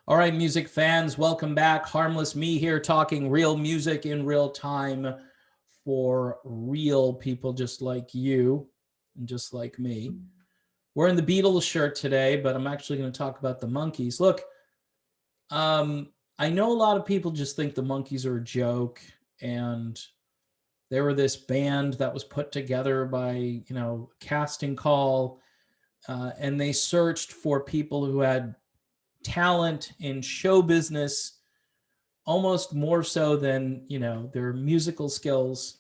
All right, music fans, welcome back. Harmless Me here talking real music in real time for real people just like you and just like me. We're in the Beatles shirt today, but I'm actually going to talk about the Monkees. Look, I know a lot of people just think the Monkees are a joke, and they were this band that was put together by, casting call, and they searched for people who had talent in show business almost more so than their musical skills.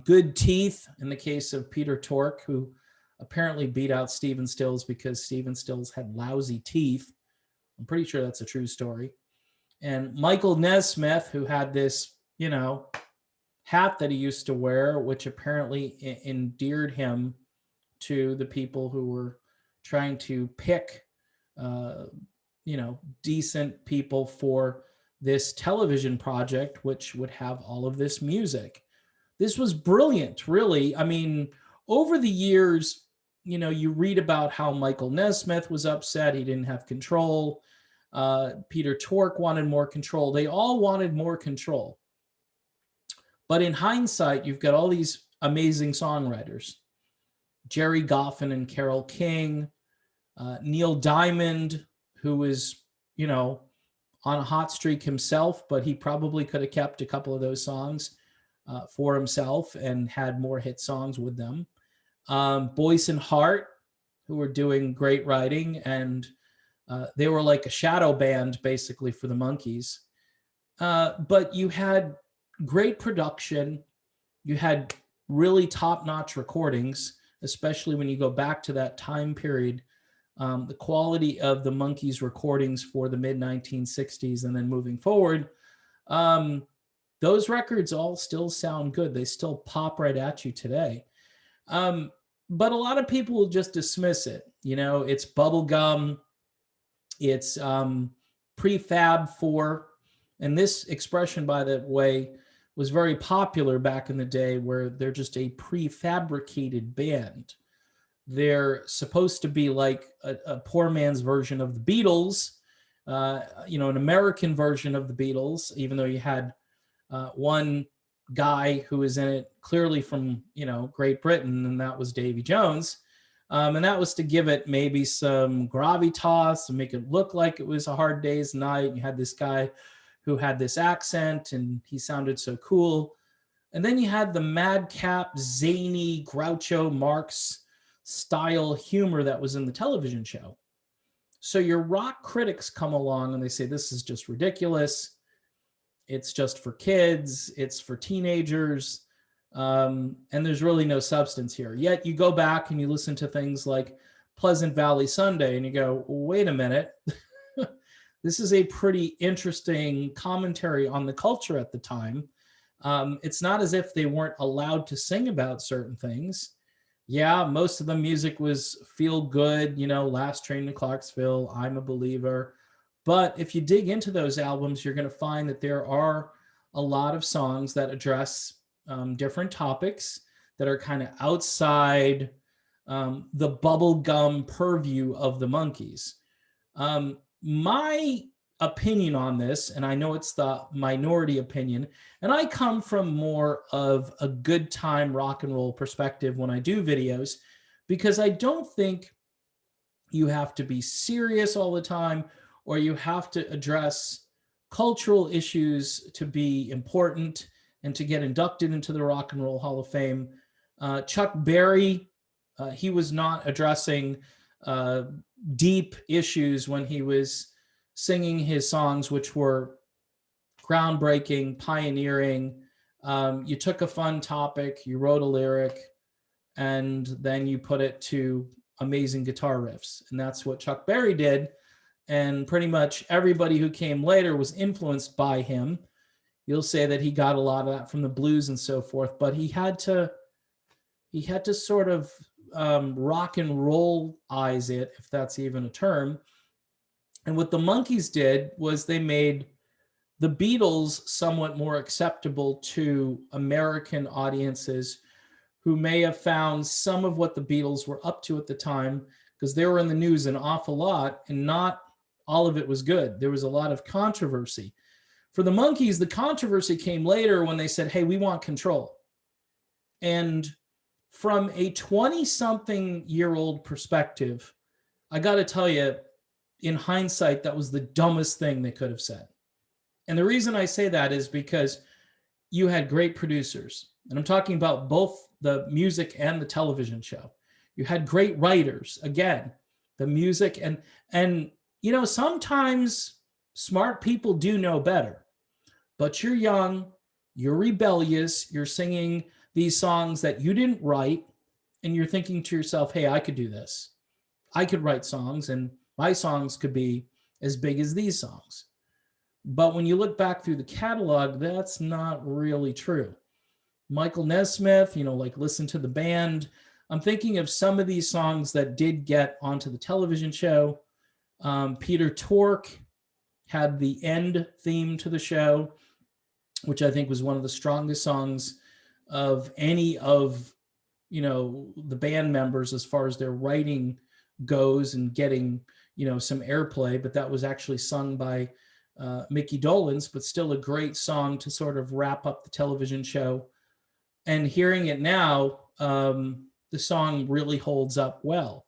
Good teeth in the case of Peter Tork, who apparently beat out Stephen Stills because Stephen Stills had lousy teeth. I'm pretty sure that's a true story. And Michael Nesmith, who had this hat that he used to wear, which apparently endeared him to the people who were trying to pick uh, decent people for this television project, which would have all of this music. This was brilliant, really. I mean, over the years, you read about how Michael Nesmith was upset. He didn't have control. Peter Tork wanted more control. They all wanted more control. But in hindsight, you've got all these amazing songwriters. Jerry Goffin and Carole King, Neil Diamond, who was, on a hot streak himself, but he probably could have kept a couple of those songs for himself and had more hit songs with them. Boyce and Hart, who were doing great writing, and they were like a shadow band basically for the Monkees. But you had great production. You had really top-notch recordings, especially when you go back to that time period. The quality of the Monkees recordings for the mid-1960s and then moving forward, those records all still sound good. They still pop right at you today. But a lot of people will just dismiss it. It's bubblegum. It's prefab for, and this expression, by the way, was very popular back in the day, where they're just a prefabricated band. They're supposed to be like a poor man's version of the Beatles, an American version of the Beatles, even though you had one guy who was in it clearly from, Great Britain, and that was Davy Jones. And that was to give it maybe some gravitas and make it look like it was A Hard Day's Night. You had this guy who had this accent, and he sounded so cool. And then you had the madcap, zany, Groucho Marx style humor that was in the television show. So your rock critics come along and they say, this is just ridiculous. It's just for kids. It's for teenagers. And there's really no substance here. Yet you go back and you listen to things like Pleasant Valley Sunday and you go, wait a minute. This is a pretty interesting commentary on the culture at the time. It's not as if they weren't allowed to sing about certain things. Yeah, most of the music was feel good, Last Train to Clarksville, I'm a Believer. But if you dig into those albums, you're going to find that there are a lot of songs that address different topics that are kind of outside the bubblegum purview of the Monkees. My opinion on this, and I know it's the minority opinion, and I come from more of a good time rock and roll perspective when I do videos, because I don't think you have to be serious all the time, or you have to address cultural issues to be important and to get inducted into the Rock and Roll Hall of Fame. Chuck Berry, he was not addressing deep issues when he was singing his songs, which were groundbreaking, pioneering. You took a fun topic, you wrote a lyric, and then you put it to amazing guitar riffs. And that's what Chuck Berry did. And pretty much everybody who came later was influenced by him. You'll say that he got a lot of that from the blues and so forth, but he had to sort of rock and roll eyes it, if that's even a term. And what the Monkees did was they made the Beatles somewhat more acceptable to American audiences who may have found some of what the Beatles were up to at the time, because they were in the news an awful lot, and not all of it was good. There was a lot of controversy. For the Monkees, the controversy came later when they said, hey, we want control. And from a 20-something year old perspective, I got to tell you, in hindsight, that was the dumbest thing they could have said. And the reason I say that is because you had great producers, and I'm talking about both the music and the television show. You had great writers, again, the music, and you know, sometimes smart people do know better, but you're young, you're rebellious, you're singing these songs that you didn't write, and you're thinking to yourself, hey, I could do this. I could write songs, and my songs could be as big as these songs. But when you look back through the catalog, that's not really true. Michael Nesmith, you know, like Listen to the Band. I'm thinking of some of these songs that did get onto the television show. Peter Tork had the end theme to the show, which I think was one of the strongest songs of any of, you know, the band members as far as their writing goes and getting, you know, some airplay. But that was actually sung by Mickey Dolenz, but still a great song to sort of wrap up the television show. And hearing it now, the song really holds up well.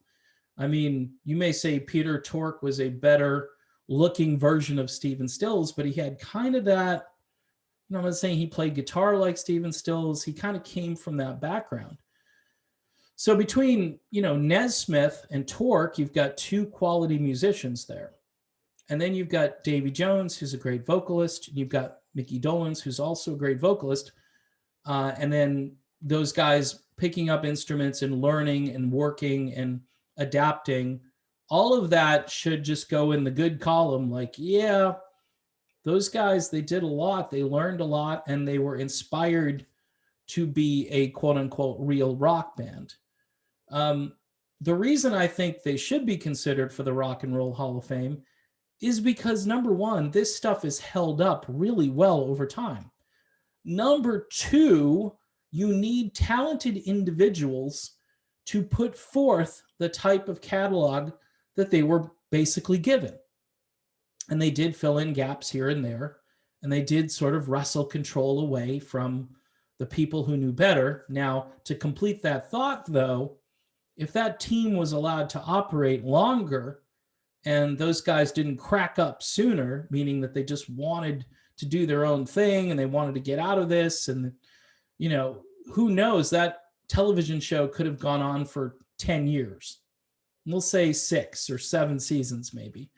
I mean, you may say Peter Tork was a better looking version of Stephen Stills, but he had kind of that, you know, I'm not saying he played guitar like Stephen Stills. He kind of came from that background. So between, you know, Nesmith and Tork, you've got two quality musicians there. And then you've got Davy Jones, who's a great vocalist. You've got Mickey Dolenz, who's also a great vocalist. And then those guys picking up instruments and learning and working and adapting. All of that should just go in the good column. Like, yeah, those guys, they did a lot. They learned a lot, and they were inspired to be a quote unquote real rock band. The reason I think they should be considered for the Rock and Roll Hall of Fame is because, number one, this stuff is held up really well over time. Number two, you need talented individuals to put forth the type of catalog that they were basically given. And they did fill in gaps here and there, and they did sort of wrestle control away from the people who knew better. Now, to complete that thought, though, if that team was allowed to operate longer and those guys didn't crack up sooner, meaning that they just wanted to do their own thing and they wanted to get out of this, and, you know, who knows, that television show could have gone on for 10 years. We'll say 6 or 7 seasons maybe.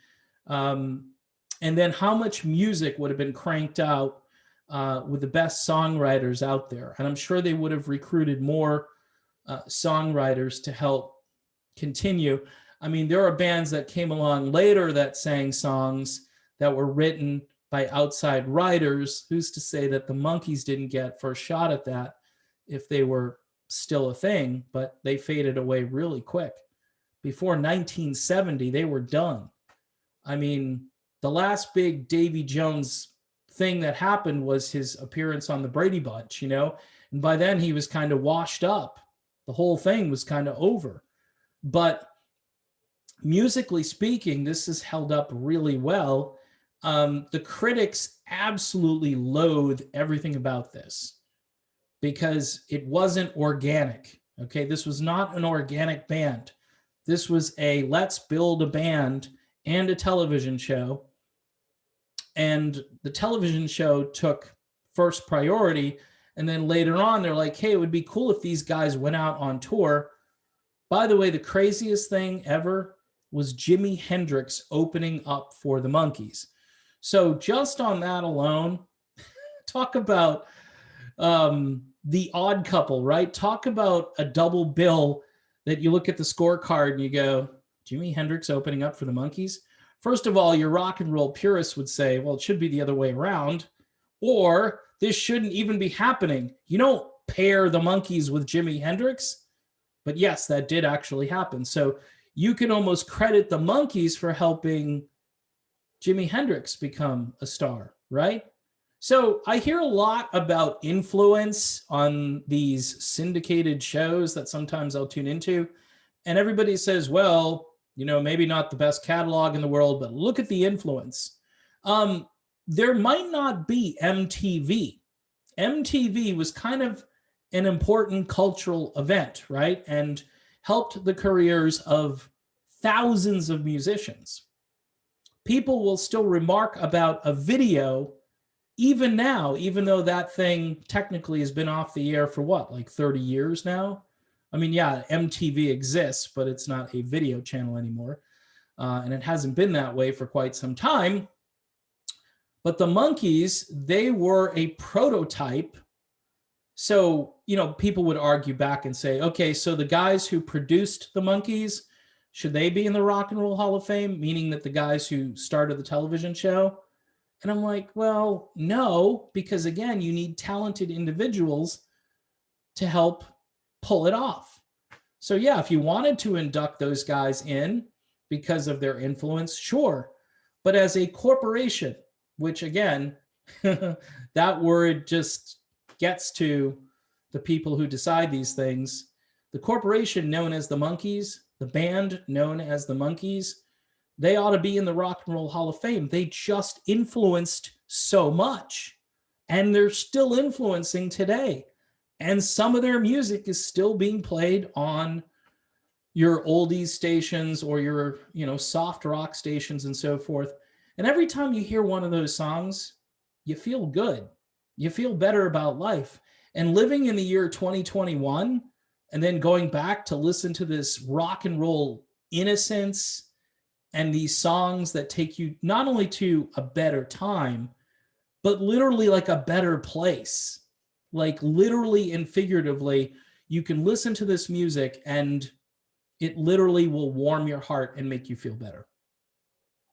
And then how much music would have been cranked out with the best songwriters out there. And I'm sure they would have recruited more songwriters to help continue. I mean, there are bands that came along later that sang songs that were written by outside writers. Who's to say that the Monkees didn't get first shot at that if they were still a thing, but they faded away really quick. Before 1970, they were done. I mean, the last big Davy Jones thing that happened was his appearance on the Brady Bunch, you know, and by then he was kind of washed up. The whole thing was kind of over. But musically speaking, this is held up really well. The critics absolutely loathe everything about this because it wasn't organic. Okay, this was not an organic band. This was a let's build a band and a television show. And the television show took first priority. And then later on, they're like, hey, it would be cool if these guys went out on tour. By the way, the craziest thing ever was Jimi Hendrix opening up for the Monkees. So just on that alone, talk about the odd couple, right? Talk about a double bill that you look at the scorecard and you go, Jimi Hendrix opening up for the Monkees? First of all, your rock and roll purists would say, well, it should be the other way around, or this shouldn't even be happening. You don't pair the Monkees with Jimi Hendrix. But yes, that did actually happen. So you can almost credit the Monkees for helping Jimi Hendrix become a star, right? So I hear a lot about influence on these syndicated shows that sometimes I'll tune into. And everybody says, well, Maybe not the best catalog in the world, but look at the influence. There might not be MTV. MTV was kind of an important cultural event, right? And helped the careers of thousands of musicians. People will still remark about a video even now, even though that thing technically has been off the air for what, like 30 years now? I mean, yeah, MTV exists, but it's not a video channel anymore. And it hasn't been that way for quite some time. But the Monkees, they were a prototype. So, people would argue back and say, okay, so the guys who produced the Monkees, should they be in the Rock and Roll Hall of Fame? Meaning that the guys who started the television show? And I'm like, well, no, because again, you need talented individuals to help pull it off. So yeah, if you wanted to induct those guys in because of their influence, sure. But as a corporation, which again, that word just gets to the people who decide these things. The corporation known as the Monkees, the band known as the Monkees, they ought to be in the Rock and Roll Hall of Fame. They just influenced so much, and they're still influencing today. And some of their music is still being played on your oldies stations or your, soft rock stations and so forth. And every time you hear one of those songs, you feel good. You feel better about life. And living in the year 2021 and then going back to listen to this rock and roll innocence and these songs that take you not only to a better time, but literally like a better place. Like literally and figuratively, you can listen to this music and it literally will warm your heart and make you feel better.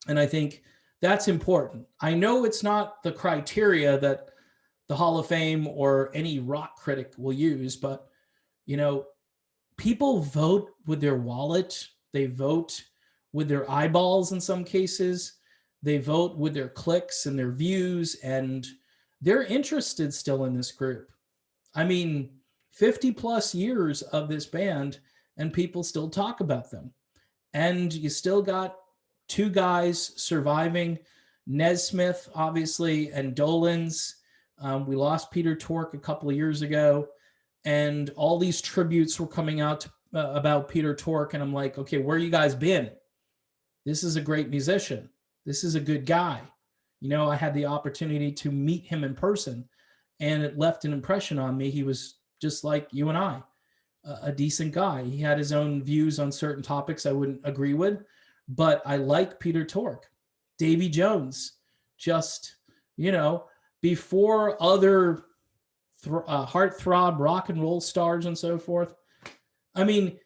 And I think that's important. I know it's not the criteria that the Hall of Fame or any rock critic will use, but, people vote with their wallet. They vote with their eyeballs in some cases. They vote with their clicks and their views, and they're interested still in this group. I mean, 50 plus years of this band, and people still talk about them. And you still got two guys surviving, Nesmith, obviously, and Dolenz. We lost Peter Tork a couple of years ago, and all these tributes were coming out about Peter Tork, and I'm like, okay, where you guys been? This is a great musician. This is a good guy. I had the opportunity to meet him in person, and it left an impression on me. He was just like you and I, a decent guy. He had his own views on certain topics I wouldn't agree with, but I like Peter Tork. Davy Jones, just, before other heartthrob rock and roll stars and so forth. I mean,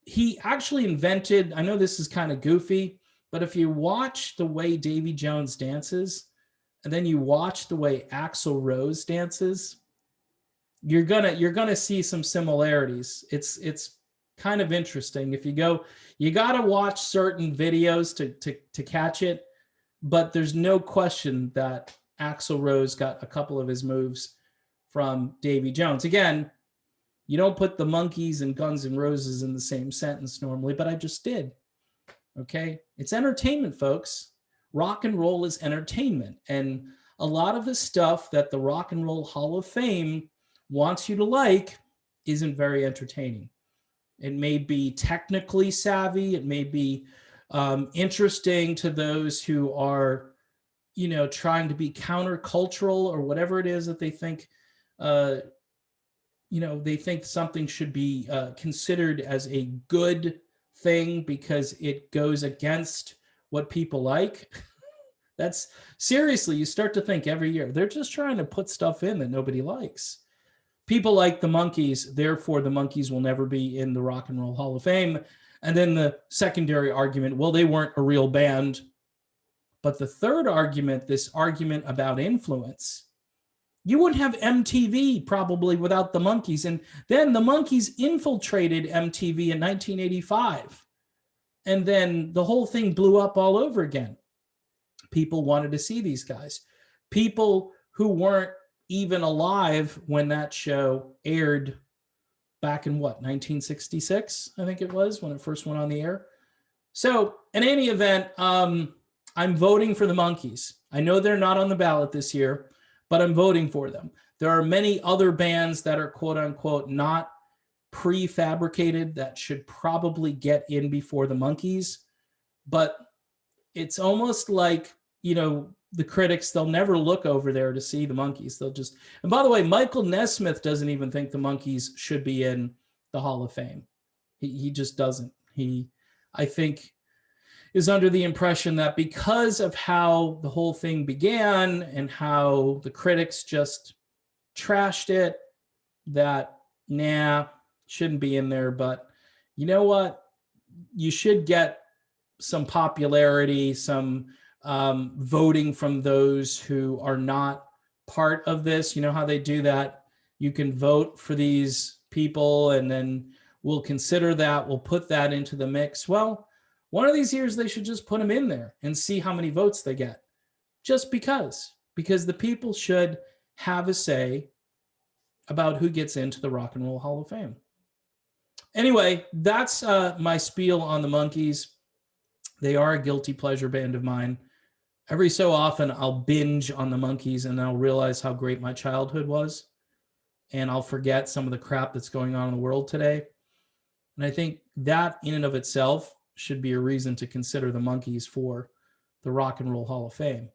he actually invented, I know this is kind of goofy, but if you watch the way Davy Jones dances, and then you watch the way Axl Rose dances, you're gonna see some similarities. It's kind of interesting. If you go, you gotta watch certain videos to catch it, but there's no question that Axl Rose got a couple of his moves from Davy Jones. Again, you don't put the Monkees and Guns N' Roses in the same sentence normally, but I just did. Okay? It's entertainment, folks. Rock and roll is entertainment. And a lot of the stuff that the Rock and Roll Hall of Fame wants you to like isn't very entertaining. It may be technically savvy. It may be interesting to those who are, trying to be countercultural or whatever it is that they think they think something should be considered as a good thing because it goes against what people like. That's seriously, you start to think every year, they're just trying to put stuff in that nobody likes. People like the Monkees, therefore the Monkees will never be in the Rock and Roll Hall of Fame. And then the secondary argument, well, they weren't a real band. But the third argument, this argument about influence, you wouldn't have MTV probably without the Monkees. And then the Monkees infiltrated MTV in 1985. And then the whole thing blew up all over again. People wanted to see these guys. People who weren't even alive when that show aired back in 1966, I think it was, when it first went on the air. So, in any event, I'm voting for the Monkees. I know they're not on the ballot this year, but I'm voting for them. There are many other bands that are quote unquote not prefabricated that should probably get in before the Monkees, but it's almost like, the critics, they'll never look over there to see the Monkees. They'll just, and by the way, Michael Nesmith doesn't even think the Monkees should be in the Hall of Fame. He just doesn't. I think, is under the impression that because of how the whole thing began and how the critics just trashed it, that shouldn't be in there. But you know what? You should get some popularity, some voting from those who are not part of this. You know how they do that? You can vote for these people and then we'll consider that, we'll put that into the mix. Well, one of these years they should just put them in there and see how many votes they get. Just because the people should have a say about who gets into the Rock and Roll Hall of Fame. Anyway, that's my spiel on the Monkees. They are a guilty pleasure band of mine. Every so often, I'll binge on the Monkees and I'll realize how great my childhood was. And I'll forget some of the crap that's going on in the world today. And I think that in and of itself should be a reason to consider the Monkees for the Rock and Roll Hall of Fame.